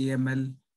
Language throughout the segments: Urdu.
AML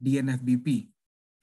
DNFBP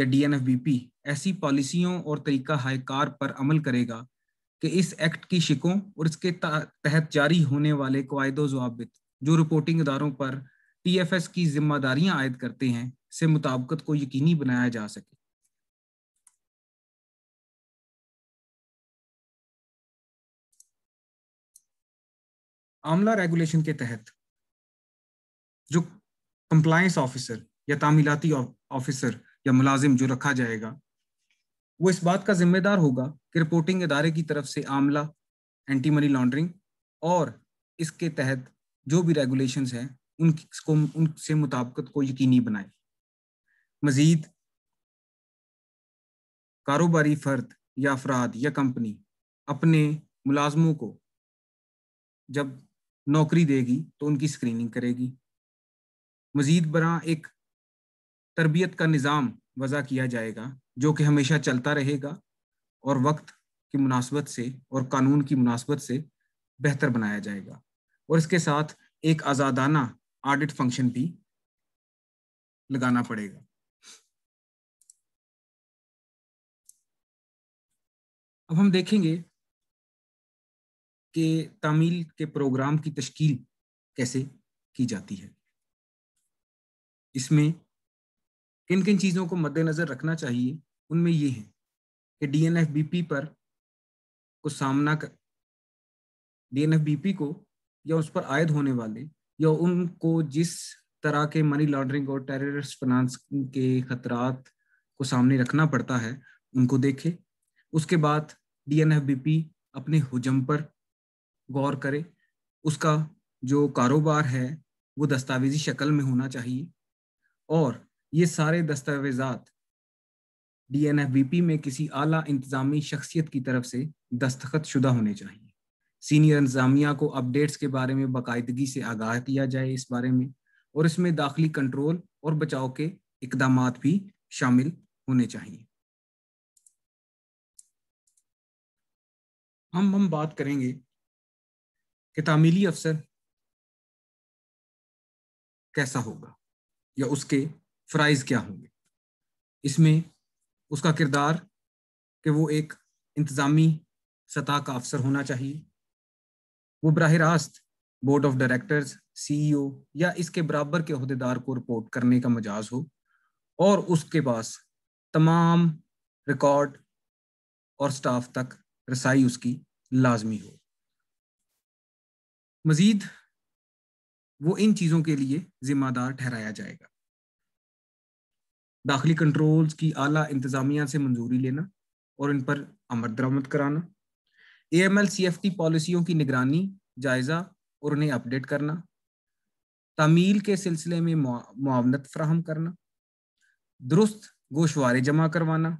یا DNFBP ایسی پالیسیوں اور طریقہ کار پر عمل کرے گا کہ اس ایکٹ کی شقوں اور اس کے تحت جاری ہونے والے قواعد و ضوابط جو رپورٹنگ اداروں پر TFS کی ذمہ داریاں عائد کرتے ہیں سے مطابقت کو یقینی بنایا جا سکے۔ عاملہ ریگولیشن کے تحت جو کمپلائنس آفیسر یا تعمیلاتی آفیسر یا ملازم جو رکھا جائے گا وہ اس بات کا ذمہ دار ہوگا کہ رپورٹنگ ادارے کی طرف سے عاملہ اینٹی منی لانڈرنگ اور اس کے تحت جو بھی ریگولیشنز ہیں ان سے مطابقت کو یقینی بنائے۔ مزید کاروباری فرد یا افراد یا کمپنی اپنے ملازموں کو جب نوکری دے گی تو ان کی اسکریننگ کرے گی۔ مزید برآں ایک تربیت کا نظام وضع کیا جائے گا جو کہ ہمیشہ چلتا رہے گا اور وقت کی مناسبت سے اور قانون کی مناسبت سے بہتر بنایا جائے گا، اور اس کے ساتھ ایک آزادانہ آڈٹ فنکشن بھی لگانا پڑے گا۔ اب ہم دیکھیں گے کہ تعمیل کے پروگرام کی تشکیل کیسے کی جاتی ہے۔ اس میں کن کن چیزوں کو مد نظر رکھنا چاہیے، ان میں یہ ہے کہ DNFBP کو یا اس پر عائد ہونے والے یا ان کو جس طرح کے منی لانڈرنگ اور ٹیررسٹ فنانس کے خطرات کو سامنے رکھنا پڑتا ہے ان کو دیکھے۔ اس کے بعد DNFBP اپنے حجم پر غور کرے، اس کا جو کاروبار ہے وہ دستاویزی شکل میں ہونا چاہیے، اور یہ سارے دستاویزات DNFBP میں کسی اعلیٰ انتظامی شخصیت کی طرف سے دستخط شدہ ہونے چاہیے۔ سینئر انتظامیہ کو اپڈیٹس کے بارے میں باقاعدگی سے آگاہ کیا جائے اس بارے میں، اور اس میں داخلی کنٹرول اور بچاؤ کے اقدامات بھی شامل ہونے چاہیے۔ ہم بات کریں گے کہ تعمیلی افسر کیسا ہوگا یا اس کے فرائض کیا ہوں گے۔ اس میں اس کا کردار کہ وہ ایک انتظامی سطح کا افسر ہونا چاہیے، وہ براہ راست بورڈ آف ڈائریکٹرز، CEO یا اس کے برابر کے عہدیدار کو رپورٹ کرنے کا مجاز ہو، اور اس کے پاس تمام ریکارڈ اور سٹاف تک رسائی اس کی لازمی ہو۔ مزید وہ ان چیزوں کے لیے ذمہ دار ٹھہرایا جائے گا: داخلی کنٹرولز کی اعلیٰ انتظامیہ سے منظوری لینا اور ان پر عمل درآمد کرانا، AML-CFT پالیسیوں کی نگرانی، جائزہ اور انہیں اپڈیٹ کرنا، تعمیل کے سلسلے میں معاونت فراہم کرنا، درست گوشوارے جمع کروانا،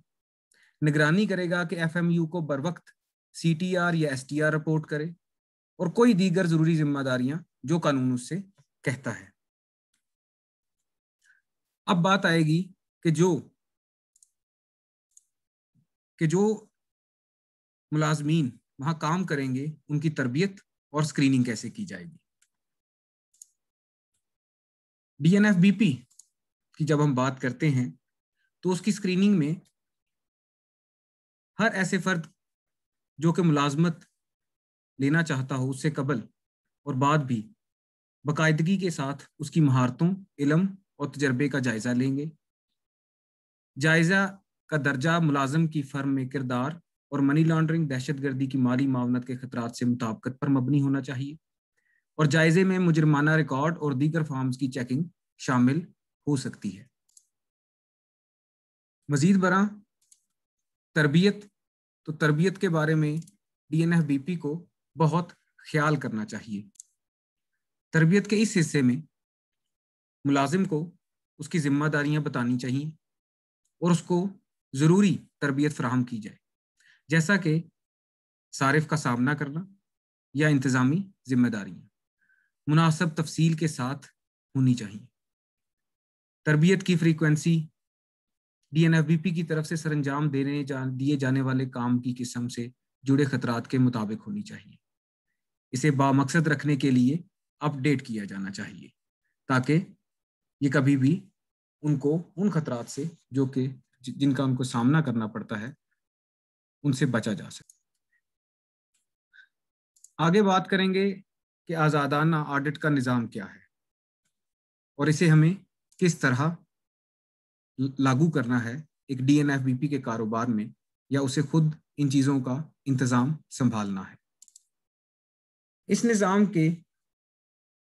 نگرانی کرے گا کہ FMU کو بروقت CTR یا STR رپورٹ کرے، اور کوئی دیگر ضروری ذمہ داریاں جو قانون اس سے کہتا ہے۔ اب بات آئے گی کہ جو ملازمین وہاں کام کریں گے ان کی تربیت اور اسکریننگ کیسے کی جائے گی۔ DNFBP کی جب ہم بات کرتے ہیں تو اس کی اسکریننگ میں ہر ایسے فرد جو کہ ملازمت لینا چاہتا ہو اس سے قبل اور بعد بھی باقاعدگی کے ساتھ اس کی مہارتوں، علم اور تجربے کا جائزہ لیں گے۔ جائزہ کا درجہ ملازم کی فرم میں کردار اور منی لانڈرنگ، دہشت گردی کی مالی معاونت کے خطرات سے مطابقت پر مبنی ہونا چاہیے، اور جائزے میں مجرمانہ ریکارڈ اور دیگر فارمز کی چیکنگ شامل ہو سکتی ہے۔ مزید برآں تربیت کے بارے میں DNFBP کو بہت خیال کرنا چاہیے۔ تربیت کے اس حصے میں ملازم کو اس کی ذمہ داریاں بتانی چاہیے اور اس کو ضروری تربیت فراہم کی جائے، جیسا کہ صارف کا سامنا کرنا یا انتظامی ذمہ داریاں مناسب تفصیل کے ساتھ ہونی چاہیے۔ تربیت کی فریکوینسی DNFBP کی طرف سے سر انجام دیے جانے والے کام کی قسم سے جڑے خطرات کے مطابق ہونی چاہیے۔ اسے بامقصد رکھنے کے لیے اپ ڈیٹ کیا جانا چاہیے تاکہ یہ کبھی بھی ان کو ان خطرات سے جو کہ جن کا ان کو سامنا کرنا پڑتا ہے ان سے بچا جا سکے۔ آگے بات کریں گے کہ آزادانہ آڈٹ کا نظام کیا ہے اور اسے ہمیں کس طرح لاگو کرنا ہے ایک D N F B P کے کاروبار میں، یا اسے خود ان چیزوں کا انتظام سنبھالنا ہے۔ اس نظام کے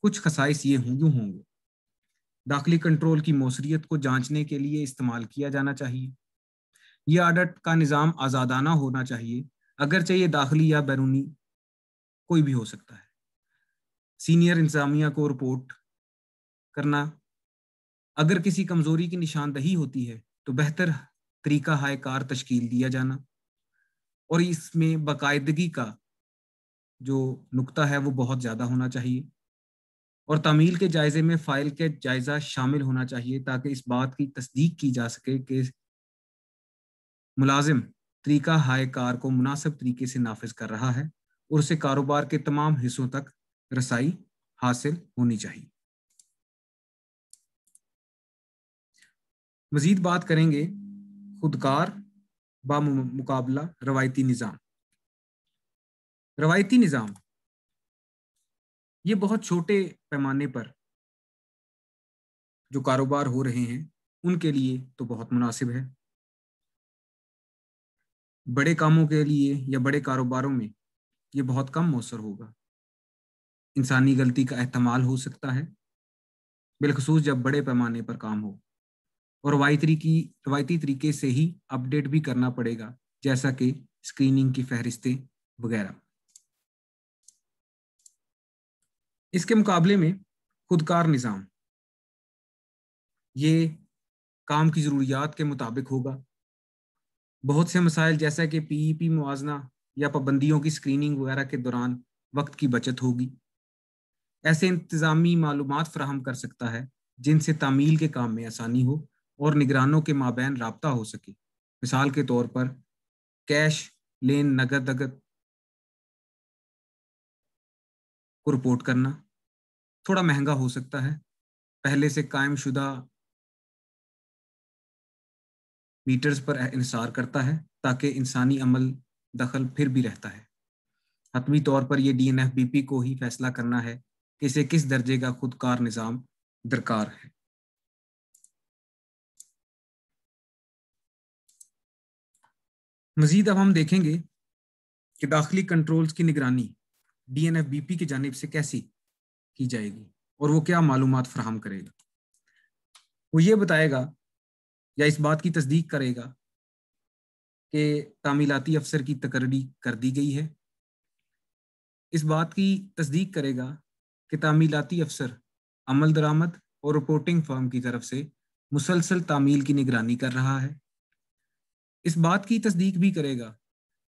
کچھ خصائص یوں ہوں گے: داخلی کنٹرول کی موثریت کو جانچنے کے لیے استعمال کیا جانا چاہیے۔ یہ آڈٹ کا نظام آزادانہ ہونا چاہیے، اگرچہ یہ داخلی یا بیرونی کوئی بھی ہو سکتا ہے۔ سینئر انتظامیہ کو رپورٹ کرنا، اگر کسی کمزوری کی نشاندہی ہوتی ہے تو بہتر طریقہ ہائے کار تشکیل دیا جانا، اور اس میں باقاعدگی کا جو نقطہ ہے وہ بہت زیادہ ہونا چاہیے، اور تعمیل کے جائزے میں فائل کے جائزہ شامل ہونا چاہیے تاکہ اس بات کی تصدیق کی جا سکے کہ ملازم طریقہ ہائے کار کو مناسب طریقے سے نافذ کر رہا ہے اور اسے کاروبار کے تمام حصوں تک رسائی حاصل ہونی چاہیے۔ مزید بات کریں گے خودکار بمقابلہ روایتی نظام۔ روایتی نظام یہ بہت چھوٹے پیمانے پر جو کاروبار ہو رہے ہیں ان کے لیے تو بہت مناسب ہے۔ بڑے کاموں کے لیے یا بڑے کاروباروں میں یہ بہت کم مؤثر ہوگا، انسانی غلطی کا احتمال ہو سکتا ہے، بالخصوص جب بڑے پیمانے پر کام ہو، اور روایتی طریقے سے ہی اپ ڈیٹ بھی کرنا پڑے گا، جیسا کہ اسکریننگ کی فہرستیں وغیرہ۔ اس کے مقابلے میں خودکار نظام یہ کام کی ضروریات کے مطابق ہوگا۔ بہت سے مسائل جیسا کہ پی ای پی موازنہ یا پابندیوں کی اسکریننگ وغیرہ کے دوران وقت کی بچت ہوگی۔ ایسے انتظامی معلومات فراہم کر سکتا ہے جن سے تعمیل کے کام میں آسانی ہو اور نگرانوں کے مابین رابطہ ہو سکے۔ مثال کے طور پر کیش لین نقد کو رپورٹ کرنا تھوڑا مہنگا ہو سکتا ہے، پہلے سے قائم شدہ میٹرز پر انحصار کرتا ہے تاکہ انسانی عمل دخل پھر بھی رہتا ہے۔ حتمی طور پر یہ D N F B P کو ہی فیصلہ کرنا ہے کہ اسے کس درجے کا خودکار نظام درکار ہے۔ مزید اب ہم دیکھیں گے کہ داخلی کنٹرولز کی نگرانی D N F B P کی جانب سے کیسی کی جائے گی اور وہ کیا معلومات فراہم کرے گا۔ وہ یہ بتائے گا یا اس بات کی تصدیق کرے گا کہ تعمیلاتی افسر کی تقرری کر دی گئی ہے، اس بات کی تصدیق کرے گا کہ تعمیلاتی افسر عمل درآمد اور رپورٹنگ فرم کی طرف سے مسلسل تعمیل کی نگرانی کر رہا ہے، اس بات کی تصدیق بھی کرے گا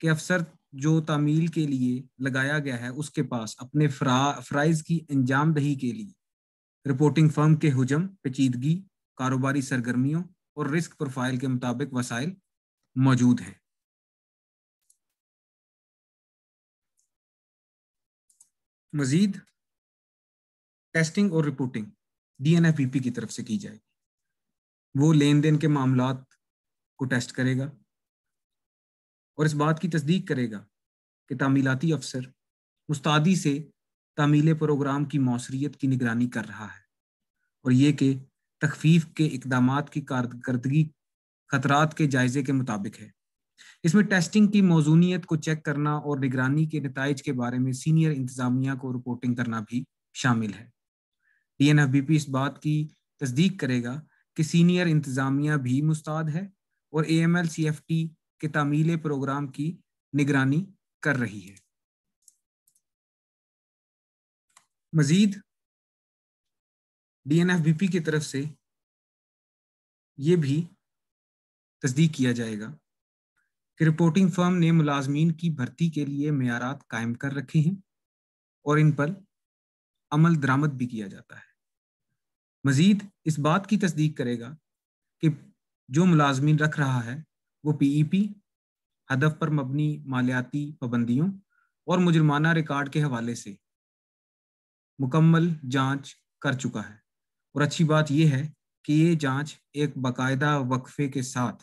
کہ افسر جو تعمیل کے لیے لگایا گیا ہے اس کے پاس اپنے فرائض کی انجام دہی کے لیے رپورٹنگ فرم کے حجم، پیچیدگی، کاروباری سرگرمیوں اور رسک پروفائل کے مطابق وسائل موجود ہیں۔ مزید ٹیسٹنگ اور reporting D N F B P کی طرف سے کی جائے گی۔ وہ لین دین کے معاملات کو ٹیسٹ کرے گا اور اس بات کی تصدیق کرے گا کہ تعمیلاتی افسر مستعدی سے تعمیل پروگرام کی موثریت کی نگرانی کر رہا ہے، اور یہ کہ تخفیف کے اقدامات کی کارکردگی خطرات کے جائزے کے مطابق ہے۔ اس میں ٹیسٹنگ کی موزونیت کو چیک کرنا اور نگرانی کے نتائج کے بارے میں سینئر انتظامیہ کو رپورٹنگ کرنا بھی شامل ہے۔ D N F B P اس بات کی تصدیق کرے گا کہ سینئر انتظامیہ بھی مستعد ہے اور A M L C F T کے تعمیل پروگرام کی نگرانی کر رہی ہے۔ مزید D N F B P کی طرف سے یہ بھی تصدیق کیا جائے گا کہ رپورٹنگ فرم نے ملازمین کی بھرتی کے لیے معیارات قائم کر رکھے ہیں اور ان پر عمل درآمد بھی کیا جاتا ہے۔ مزید اس بات کی تصدیق کرے گا کہ جو ملازمین رکھ رہا ہے وہ پی ای پی، ہدف پر مبنی مالیاتی پابندیوں اور مجرمانہ ریکارڈ کے حوالے سے مکمل جانچ کر چکا ہے، اور اچھی بات یہ ہے کہ یہ جانچ ایک باقاعدہ وقفے کے ساتھ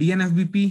DNFBP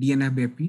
DNFBP